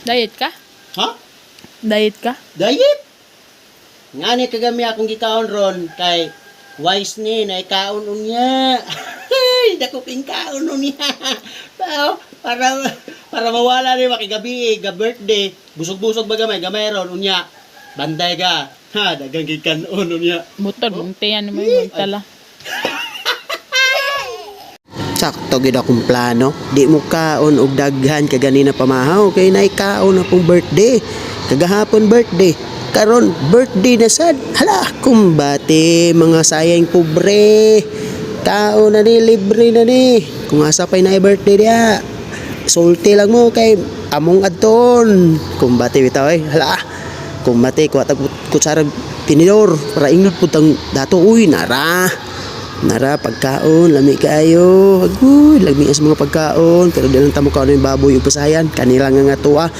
Diet ka? Ha? Diet ka? Diet? Nga ni kagami akong gikaon ron kay wise ni na ikaon unya. Dako king kaon unya. Para mawala ni makigabi ga birthday. Busog-busog ba gamay ron unya. Banday ka. Ha, dagang gikanon unya. Butod, untiyan mo yung tala. Sakto gid akong plano. Di mo kaon og daghan kaganina pamahaw kay naikaon akong birthday. Kagahapon birthday. Karon birthday na sad. Hala, kumbati mga sayang pobre. Kaon na ni, libre na ni. Kung asa pay na birthday dia. Sulti lang mo kay among adton. Kumbati bitaw eh. Hala. Kumbati ko atag kutsara tinidor para ingod putang dato uy nara. Nara pagkaon, lami kayo. Agoy, lami as mga pagkaon. Pero di lang tamo kaon yung baboy yung pasayan. Kanila nga nga tuwa.